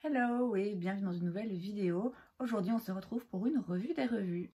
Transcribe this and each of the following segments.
Hello et bienvenue dans une nouvelle vidéo. Aujourd'hui on se retrouve pour une revue des revues.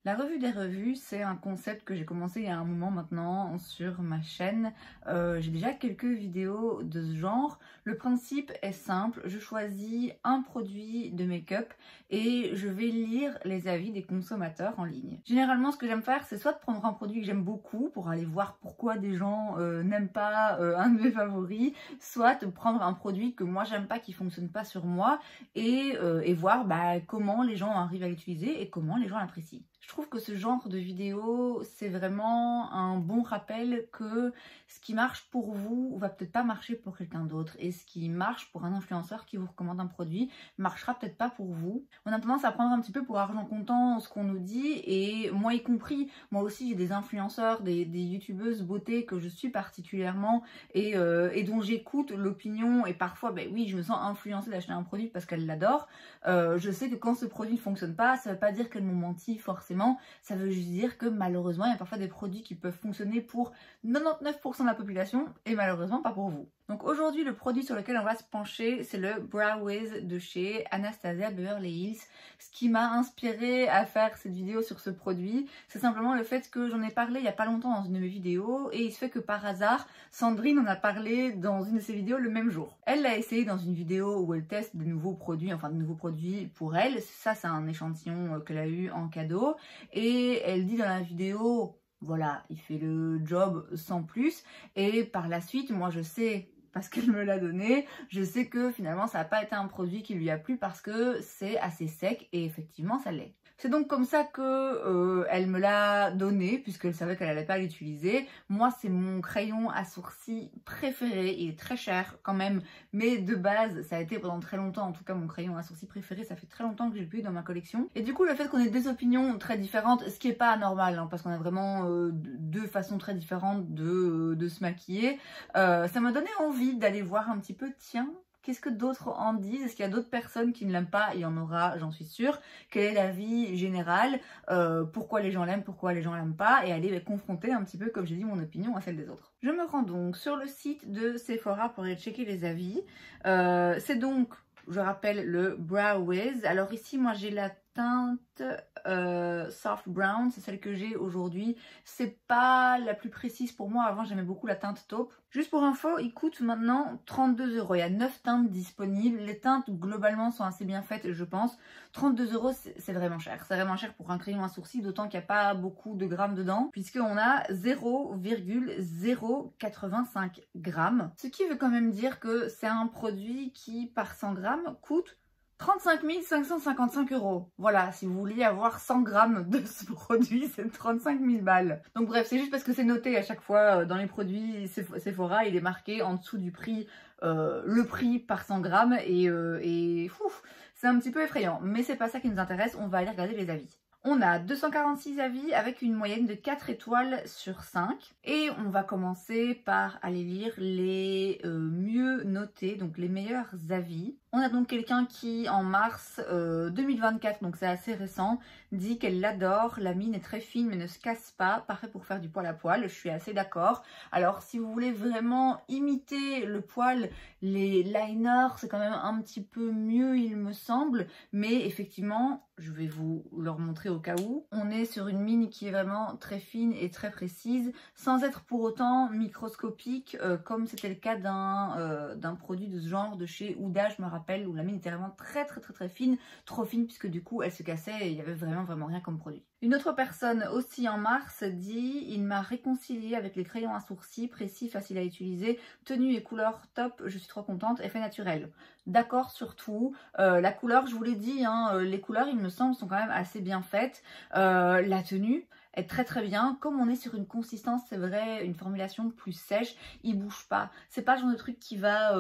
La revue des revues, c'est un concept que j'ai commencé il y a un moment maintenant sur ma chaîne. J'ai déjà quelques vidéos de ce genre. Le principe est simple, je choisis un produit de make-up et je vais lire les avis des consommateurs en ligne. Généralement, ce que j'aime faire, c'est soit de prendre un produit que j'aime beaucoup pour aller voir pourquoi des gens n'aiment pas un de mes favoris, soit de prendre un produit que moi j'aime pas, qui fonctionne pas sur moi et voir comment les gens arrivent à l'utiliser et comment les gens l'apprécient. Je trouve que ce genre de vidéo, c'est vraiment un bon rappel que ce qui marche pour vous va peut-être pas marcher pour quelqu'un d'autre. Et ce qui marche pour un influenceur qui vous recommande un produit, marchera peut-être pas pour vous. On a tendance à prendre un petit peu pour argent comptant ce qu'on nous dit, et moi y compris. Moi aussi j'ai des influenceurs, des youtubeuses beauté que je suis particulièrement et dont j'écoute l'opinion. Et parfois, oui, je me sens influencée d'acheter un produit parce qu'elle l'adore. Je sais que quand ce produit ne fonctionne pas, ça veut pas dire qu'elles m'ont menti forcément. Ça veut juste dire que malheureusement, il y a parfois des produits qui peuvent fonctionner pour 99% de la population et malheureusement pas pour vous. Donc aujourd'hui, le produit sur lequel on va se pencher, c'est le Brow Wiz de chez Anastasia Beverly Hills. Ce qui m'a inspiré à faire cette vidéo sur ce produit, c'est simplement le fait que j'en ai parlé il y a pas longtemps dans une de mes vidéos, et il se fait que par hasard, Sandrine en a parlé dans une de ses vidéos le même jour. Elle l'a essayé dans une vidéo où elle teste des nouveaux produits, enfin de nouveaux produits pour elle. Ça, c'est un échantillon qu'elle a eu en cadeau. Et elle dit dans la vidéo, voilà, il fait le job sans plus. Et par la suite, moi je sais, parce qu'elle me l'a donné, je sais que finalement ça n'a pas été un produit qui lui a plu parce que c'est assez sec, et effectivement ça l'est. C'est donc comme ça que elle me l'a donné, puisqu'elle savait qu'elle n'allait pas l'utiliser. Moi, c'est mon crayon à sourcils préféré. Il est très cher quand même, mais de base, ça a été pendant très longtemps, en tout cas mon crayon à sourcils préféré. Ça fait très longtemps que je l'ai plus dans ma collection. Et du coup, le fait qu'on ait deux opinions très différentes, ce qui est pas anormal, hein, parce qu'on a vraiment deux façons très différentes de se maquiller, ça m'a donné envie d'aller voir un petit peu, tiens, qu'est-ce que d'autres en disent? Est-ce qu'il y a d'autres personnes qui ne l'aiment pas? Il y en aura, j'en suis sûre. Quel est l'avis général? Pourquoi les gens l'aiment? Pourquoi les gens l'aiment pas? Et aller confronter un petit peu, comme j'ai dit, mon opinion à celle des autres. Je me rends donc sur le site de Sephora pour aller checker les avis. C'est donc, je rappelle, le Brow Wiz. Alors ici, moi j'ai la teinte soft brown, c'est celle que j'ai aujourd'hui. C'est pas la plus précise pour moi. Avant j'aimais beaucoup la teinte taupe. Juste pour info, il coûte maintenant 32 €. Il y a 9 teintes disponibles. Les teintes globalement sont assez bien faites, je pense. 32 €, c'est vraiment cher. C'est vraiment cher pour un crayon à sourcils, d'autant qu'il n'y a pas beaucoup de grammes dedans, puisqu'on a 0,085 grammes. Ce qui veut quand même dire que c'est un produit qui, par 100 grammes, coûte 35 555 €. Voilà, si vous vouliez avoir 100 grammes de ce produit, c'est 35 000 balles. Donc bref, c'est juste parce que c'est noté à chaque fois dans les produits Sephora, il est marqué en dessous du prix, le prix par 100 grammes, et c'est un petit peu effrayant. Mais c'est pas ça qui nous intéresse, on va aller regarder les avis. On a 246 avis avec une moyenne de 4 étoiles sur 5. Et on va commencer par aller lire les mieux notés, donc les meilleurs avis. On a donc quelqu'un qui, en mars 2024, donc c'est assez récent, dit qu'elle l'adore. La mine est très fine mais ne se casse pas, parfait pour faire du poil à poil. Je suis assez d'accord. Alors si vous voulez vraiment imiter le poil, les liners, c'est quand même un petit peu mieux il me semble. Mais effectivement, je vais vous leur montrer au cas où. On est sur une mine qui est vraiment très fine et très précise, sans être pour autant microscopique, comme c'était le cas d'un produit de ce genre de chez Huda, je me rappelle, où la mine était vraiment très fine, trop fine puisque du coup elle se cassait et il y avait vraiment rien comme produit. Une autre personne aussi en mars dit « Il m'a réconcilié avec les crayons à sourcils, précis, facile à utiliser, tenue et couleur top, je suis trop contente, effet naturel. » D'accord sur tout. La couleur, je vous l'ai dit, hein, les couleurs il me semble sont quand même assez bien faites. La tenue est très bien. Comme on est sur une consistance, c'est vrai, une formulation plus sèche, il bouge pas. C'est pas le genre de truc qui va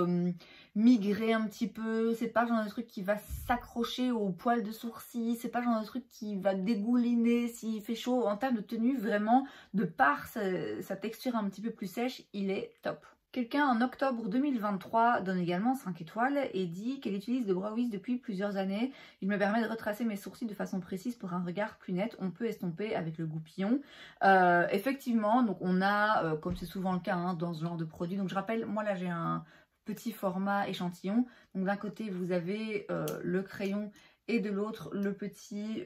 migrer un petit peu, c'est pas le genre de truc qui va s'accrocher au poil de sourcil, c'est pas le genre de truc qui va dégouliner s'il fait chaud. En termes de tenue, vraiment, de par sa texture un petit peu plus sèche, il est top. Quelqu'un en octobre 2023 donne également 5 étoiles et dit qu'elle utilise le Brow Wiz depuis plusieurs années. Il me permet de retracer mes sourcils de façon précise pour un regard plus net. On peut estomper avec le goupillon. Effectivement, donc on a, comme c'est souvent le cas hein, dans ce genre de produit, donc je rappelle, moi là j'ai un petit format échantillon. Donc d'un côté vous avez le crayon et de l'autre le petit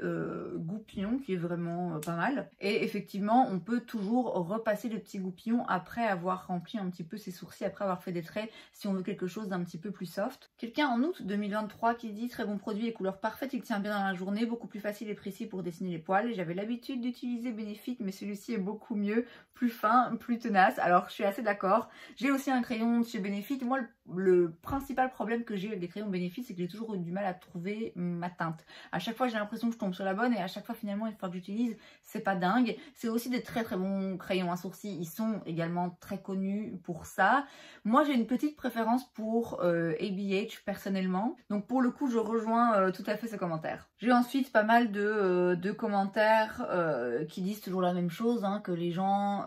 goupillon qui est vraiment pas mal. Et effectivement on peut toujours repasser le petit goupillon après avoir rempli un petit peu ses sourcils, après avoir fait des traits, si on veut quelque chose d'un petit peu plus soft. Quelqu'un en août 2023 qui dit très bon produit et couleur parfaite, il tient bien dans la journée, beaucoup plus facile et précis pour dessiner les poils. J'avais l'habitude d'utiliser Benefit mais celui-ci est beaucoup mieux, plus fin, plus tenace. Alors je suis assez d'accord. J'ai aussi un crayon de chez Benefit. Moi le principal problème que j'ai avec les crayons Benefit, c'est que j'ai toujours eu du mal à trouver ma teinte. À chaque fois j'ai l'impression que je tombe sur la bonne et à chaque fois finalement une fois que j'utilise c'est pas dingue. C'est aussi des très bons crayons à sourcils, ils sont également très connus pour ça. Moi j'ai une petite préférence pour ABH personnellement, donc pour le coup je rejoins tout à fait ce commentaire. J'ai ensuite pas mal de commentaires qui disent toujours la même chose, hein, que les gens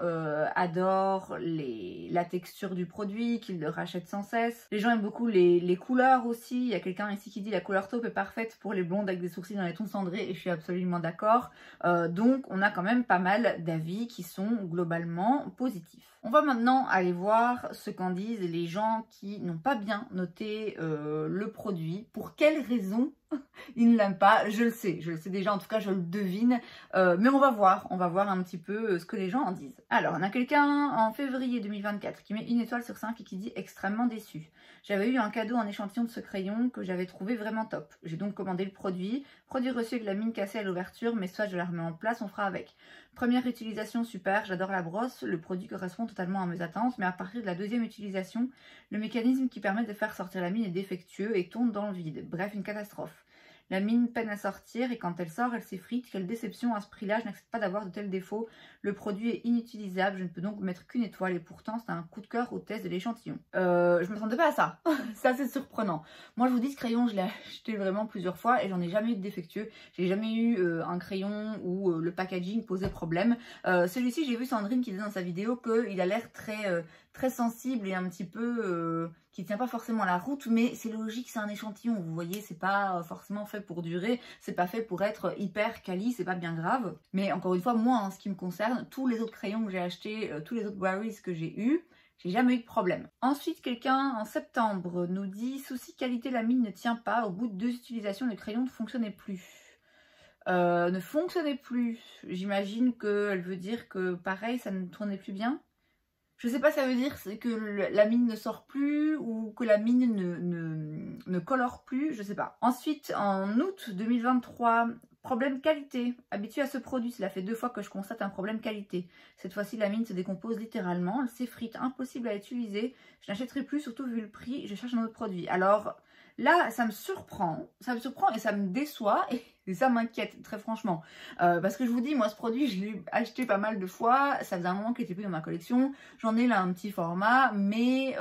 adorent la texture du produit, qu'ils le rachètent sans cesse. Les gens aiment beaucoup les couleurs aussi. Il y a quelqu'un ici qui dit la couleur taupe est parfaite pour les blondes avec des sourcils dans les tons cendrés et je suis absolument d'accord. Donc on a quand même pas mal d'avis qui sont globalement positifs. On va maintenant aller voir ce qu'en disent les gens qui n'ont pas bien noté le produit. Pour quelles raisons ils ne l'aiment pas? Je le sais déjà, en tout cas je le devine, mais on va voir un petit peu ce que les gens en disent. Alors on a quelqu'un en février 2024 qui met 1 étoile sur 5 et qui dit extrêmement déçu. J'avais eu un cadeau en échantillon de ce crayon que j'avais trouvé vraiment top. J'ai donc commandé le produit reçu avec la mine cassée à l'ouverture, mais soit je la remets en place, on fera avec. Première utilisation super, j'adore la brosse, le produit correspond totalement à mes attentes, mais à partir de la deuxième utilisation, le mécanisme qui permet de faire sortir la mine est défectueux et tombe dans le vide. Bref, une catastrophe. La mine peine à sortir et quand elle sort, elle s'effrite. Quelle déception à ce prix-là, je n'accepte pas d'avoir de tels défauts. Le produit est inutilisable, je ne peux donc mettre qu'une étoile et pourtant c'est un coup de cœur au test de l'échantillon. Je ne m'attendais pas à ça, ça c'est surprenant. Moi je vous dis ce crayon, je l'ai acheté vraiment plusieurs fois et j'en ai jamais eu de défectueux. J'ai jamais eu un crayon où le packaging posait problème. Celui-ci, j'ai vu Sandrine qui disait dans sa vidéo qu'il a l'air très sensible et un petit peu... qui tient pas forcément la route, mais c'est logique, c'est un échantillon, vous voyez, c'est pas forcément fait pour durer, c'est pas fait pour être hyper quali, c'est pas bien grave. Mais encore une fois, moi, en ce qui me concerne, tous les autres crayons que j'ai achetés, tous les autres Barries que j'ai eu, j'ai jamais eu de problème. Ensuite, quelqu'un en septembre nous dit « Souci qualité, la mine ne tient pas, au bout de 2 utilisations, le crayon ne fonctionnait plus ». Ne fonctionnait plus, j'imagine qu'elle veut dire que pareil, ça ne tournait plus bien. Je sais pas, ça veut dire que la mine ne sort plus ou que la mine ne colore plus, je sais pas. Ensuite, en août 2023, problème qualité. Habitué à ce produit, cela fait 2 fois que je constate un problème qualité. Cette fois-ci, la mine se décompose littéralement, elle s'effrite, impossible à utiliser. Je n'achèterai plus, surtout vu le prix, je cherche un autre produit. Alors là, ça me surprend et ça me déçoit et ça m'inquiète très franchement. Parce que je vous dis, moi ce produit, je l'ai acheté pas mal de fois, ça faisait un moment qu'il était plus dans ma collection, j'en ai là un petit format, mais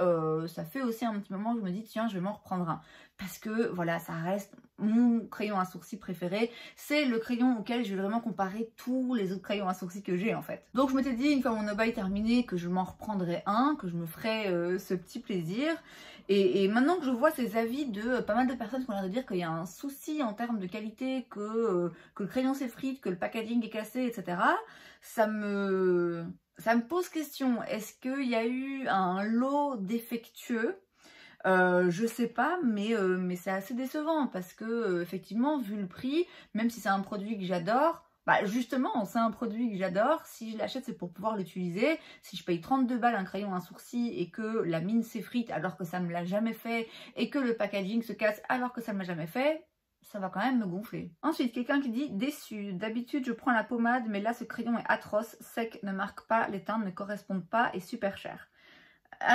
ça fait aussi un petit moment que je me dis, tiens, je vais m'en reprendre un. Parce que voilà, ça reste mon crayon à sourcils préféré, c'est le crayon auquel je vais vraiment comparer tous les autres crayons à sourcils que j'ai en fait. Donc je m'étais dit, une fois mon no-buy terminé, que je m'en reprendrais un, que je me ferais ce petit plaisir. Et maintenant que je vois ces avis de pas mal de personnes qui ont l'air de dire qu'il y a un souci en termes de qualité, que le crayon s'effrite, que le packaging est cassé, etc. Ça me pose question. Est-ce qu'il y a eu un lot défectueux? Je sais pas, mais c'est assez décevant parce que effectivement, vu le prix, même si c'est un produit que j'adore, bah justement, c'est un produit que j'adore. Si je l'achète, c'est pour pouvoir l'utiliser. Si je paye 32 balles un crayon à sourcils et que la mine s'effrite alors que ça me l'a jamais fait et que le packaging se casse alors que ça ne m'a jamais fait, ça va quand même me gonfler. Ensuite, quelqu'un qui dit déçu. D'habitude, je prends la pommade, mais là, ce crayon est atroce, sec, ne marque pas, les teintes ne correspondent pas et super cher.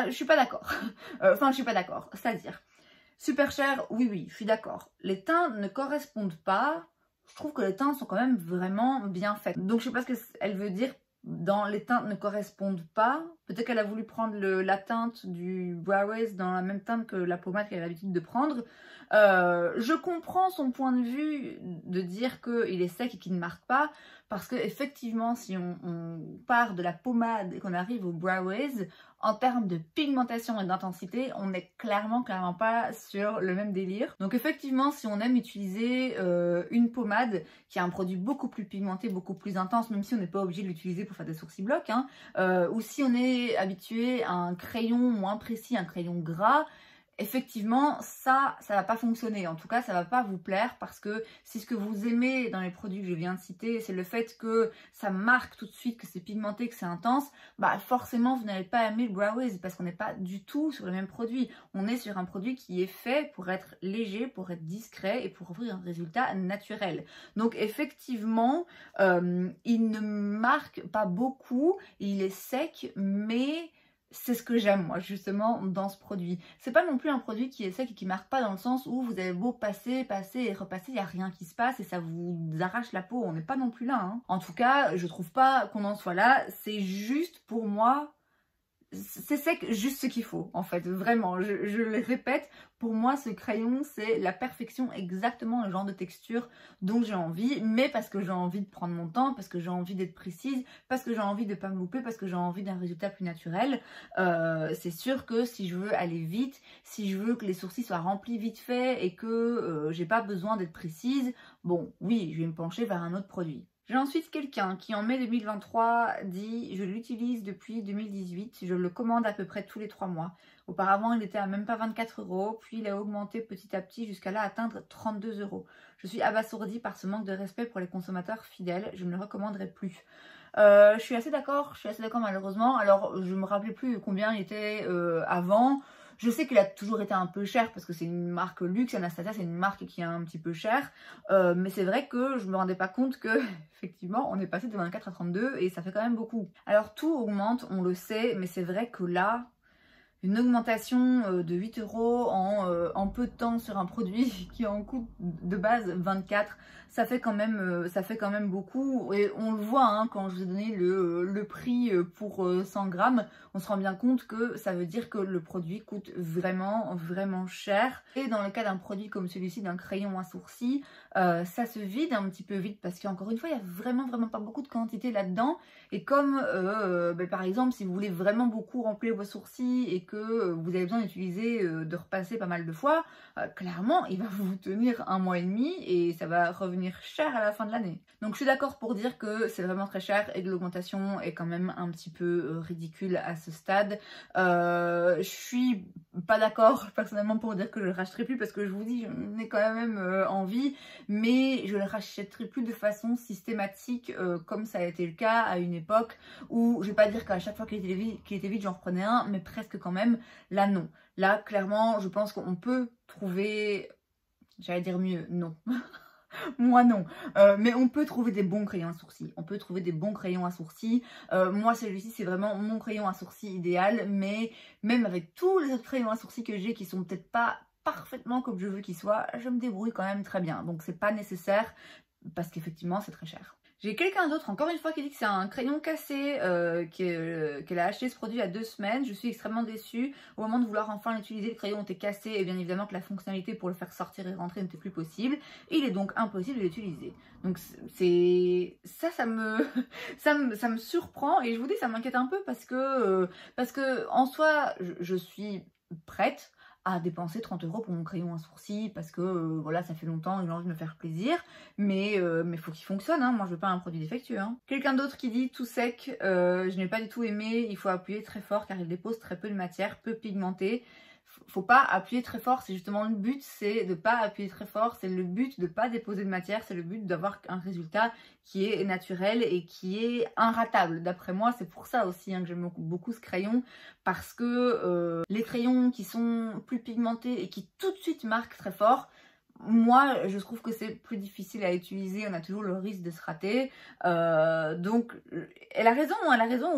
Je suis pas d'accord. Enfin, je suis pas d'accord. C'est-à-dire, super cher, oui, je suis d'accord. Les teintes ne correspondent pas. Je trouve que les teintes sont quand même vraiment bien faites. Donc, je sais pas ce qu'elle veut dire dans les teintes ne correspondent pas. Peut-être qu'elle a voulu prendre la teinte du Brow dans la même teinte que la pommade qu'elle a l'habitude de prendre. Je comprends son point de vue de dire qu'il est sec et qu'il ne marque pas. Parce que effectivement, si on part de la pommade et qu'on arrive au Brow en termes de pigmentation et d'intensité, on n'est clairement pas sur le même délire. Donc effectivement, si on aime utiliser une pommade qui a un produit beaucoup plus pigmenté, beaucoup plus intense, même si on n'est pas obligé de l'utiliser pour faire des sourcils blocs, hein, ou si on est habitué à un crayon moins précis, un crayon gras, effectivement, ça va pas fonctionner. En tout cas, ça va pas vous plaire parce que si ce que vous aimez dans les produits que je viens de citer, c'est le fait que ça marque tout de suite, que c'est pigmenté, que c'est intense, bah forcément, vous n'allez pas aimer le Brow Wiz parce qu'on n'est pas du tout sur le même produit. On est sur un produit qui est fait pour être léger, pour être discret et pour offrir un résultat naturel. Donc effectivement, il ne marque pas beaucoup, il est sec, mais c'est ce que j'aime moi justement dans ce produit. C'est pas non plus un produit qui est sec et qui marque pas dans le sens où vous avez beau passer, passer et repasser, il n'y a rien qui se passe et ça vous arrache la peau, on n'est pas non plus là. Hein. En tout cas, je trouve pas qu'on en soit là, c'est juste pour moi... C'est sec, juste ce qu'il faut, en fait, vraiment, je le répète, pour moi, ce crayon, c'est la perfection, exactement le genre de texture dont j'ai envie, mais parce que j'ai envie de prendre mon temps, parce que j'ai envie d'être précise, parce que j'ai envie de ne pas me louper, parce que j'ai envie d'un résultat plus naturel. C'est sûr que si je veux aller vite, si je veux que les sourcils soient remplis vite fait et que j'ai pas besoin d'être précise, bon, oui, je vais me pencher vers un autre produit. J'ai ensuite quelqu'un qui en mai 2023 dit « Je l'utilise depuis 2018, je le commande à peu près tous les 3 mois. Auparavant, il était à même pas 24 €, puis il a augmenté petit à petit jusqu'à là atteindre 32 €. Je suis abasourdie par ce manque de respect pour les consommateurs fidèles, je ne le recommanderai plus. » Je suis assez d'accord malheureusement. Alors, je me rappelais plus combien il était avant. Je sais qu'il a toujours été un peu cher parce que c'est une marque luxe, Anastasia c'est une marque qui est un petit peu chère, mais c'est vrai que je me rendais pas compte que effectivement on est passé de 24 à 32 et ça fait quand même beaucoup. Alors tout augmente, on le sait, mais c'est vrai que là, une augmentation de 8 € en peu de temps sur un produit qui en coûte de base 24, ça fait quand même beaucoup. Et on le voit hein, quand je vous ai donné le prix pour 100 grammes, on se rend bien compte que ça veut dire que le produit coûte vraiment cher. Et dans le cas d'un produit comme celui-ci, d'un crayon à sourcils, ça se vide un petit peu vite parce qu'encore une fois, il n'y a vraiment pas beaucoup de quantité là-dedans. Et comme par exemple, si vous voulez vraiment beaucoup remplir vos sourcils et que vous avez besoin d'utiliser, de repasser pas mal de fois, clairement, il va vous tenir 1 mois et demi et ça va revenir cher à la fin de l'année. Donc je suis d'accord pour dire que c'est vraiment très cher et que l'augmentation est quand même un petit peu ridicule à ce stade. Je suis pas d'accord personnellement pour dire que je le rachèterai plus parce que je vous dis, j'en ai quand même envie, mais je le rachèterai plus de façon systématique comme ça a été le cas à une époque où, je vais pas dire qu'à chaque fois qu'il était vide, j'en reprenais un, mais presque quand même. Là non, là clairement je pense qu'on peut trouver, j'allais dire mieux, non. Moi non, mais on peut trouver des bons crayons à sourcils. On peut trouver des bons crayons à sourcils. Moi celui-ci c'est vraiment mon crayon à sourcils idéal, mais même avec tous les autres crayons à sourcils que j'ai qui sont peut-être pas parfaitement comme je veux qu'ils soient, je me débrouille quand même très bien. Donc c'est pas nécessaire parce qu'effectivement c'est très cher. J'ai quelqu'un d'autre, encore une fois, qui dit que c'est un crayon cassé, qu'elle a acheté ce produit il y a 2 semaines. Je suis extrêmement déçue. Au moment de vouloir enfin l'utiliser, le crayon était cassé et bien évidemment que la fonctionnalité pour le faire sortir et rentrer n'était plus possible. Il est donc impossible de l'utiliser. Donc c'est ça me surprend et je vous dis ça m'inquiète un peu parce que en soi je suis prête à dépenser 30 € pour mon crayon à sourcils parce que voilà, ça fait longtemps et j'ai envie de me faire plaisir, mais faut qu'il fonctionne, hein. Moi je veux pas un produit défectueux. Hein. Quelqu'un d'autre qui dit tout sec, je n'ai pas du tout aimé, il faut appuyer très fort car il dépose très peu de matière, peu pigmentée. Faut pas appuyer très fort, c'est justement le but, c'est de pas appuyer très fort, c'est le but de pas déposer de matière, c'est le but d'avoir un résultat qui est naturel et qui est inratable. D'après moi, c'est pour ça aussi hein, que j'aime beaucoup ce crayon, parce que les crayons qui sont plus pigmentés et qui tout de suite marquent très fort, moi je trouve que c'est plus difficile à utiliser, on a toujours le risque de se rater, donc elle a raison,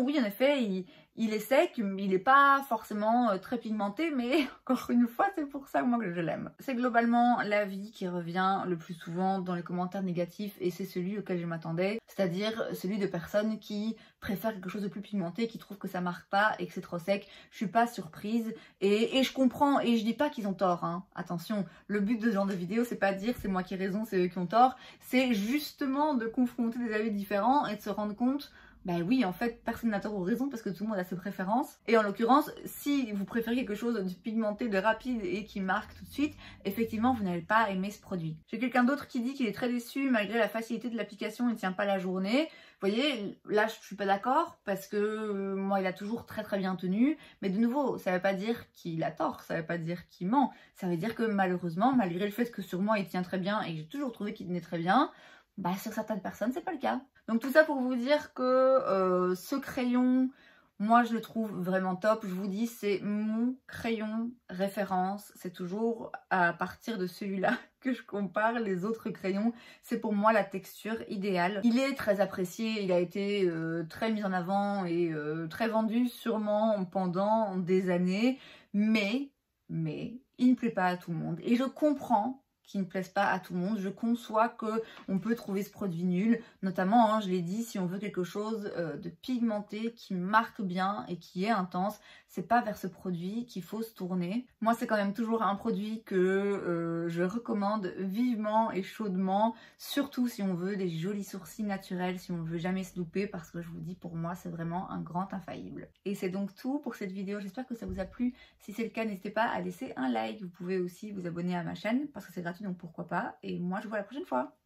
oui en effet, il est sec, il n'est pas forcément très pigmenté, mais encore une fois, c'est pour ça moi que je l'aime. C'est globalement l'avis qui revient le plus souvent dans les commentaires négatifs et c'est celui auquel je m'attendais, c'est-à-dire celui de personnes qui préfèrent quelque chose de plus pigmenté, qui trouvent que ça marque pas et que c'est trop sec. Je suis pas surprise et je comprends et je dis pas qu'ils ont tort, hein. Attention, le but de ce genre de vidéo, c'est pas de dire c'est moi qui ai raison, c'est eux qui ont tort, c'est justement de confronter des avis différents et de se rendre compte Ben oui, en fait, personne n'a tort ou raison parce que tout le monde a ses préférences. Et en l'occurrence, si vous préférez quelque chose de pigmenté, de rapide et qui marque tout de suite, effectivement, vous n'allez pas aimer ce produit. J'ai quelqu'un d'autre qui dit qu'il est très déçu malgré la facilité de l'application, il ne tient pas la journée. Vous voyez, là, je suis pas d'accord parce que moi, il a toujours très bien tenu. Mais de nouveau, ça veut pas dire qu'il a tort, ça veut pas dire qu'il ment. Ça veut dire que malheureusement, malgré le fait que sur moi, il tient très bien et que j'ai toujours trouvé qu'il tenait très bien, bah sur certaines personnes, c'est pas le cas. Donc tout ça pour vous dire que ce crayon, moi je le trouve vraiment top. Je vous dis, c'est mon crayon référence. C'est toujours à partir de celui-là que je compare les autres crayons. C'est pour moi la texture idéale. Il est très apprécié, il a été très mis en avant et très vendu sûrement pendant des années. Mais il ne plaît pas à tout le monde. Et je comprends qui ne plaisent pas à tout le monde. Je conçois qu'on peut trouver ce produit nul, notamment, hein, je l'ai dit, si on veut quelque chose de pigmenté, qui marque bien et qui est intense, c'est pas vers ce produit qu'il faut se tourner. Moi, c'est quand même toujours un produit que je recommande vivement et chaudement, surtout si on veut des jolis sourcils naturels, si on veut jamais se louper, parce que je vous dis, pour moi, c'est vraiment un grand infaillible. Et c'est donc tout pour cette vidéo. J'espère que ça vous a plu. Si c'est le cas, n'hésitez pas à laisser un like. Vous pouvez aussi vous abonner à ma chaîne, parce que c'est gratuit, donc pourquoi pas. Et moi, je vous vois la prochaine fois.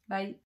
Bye!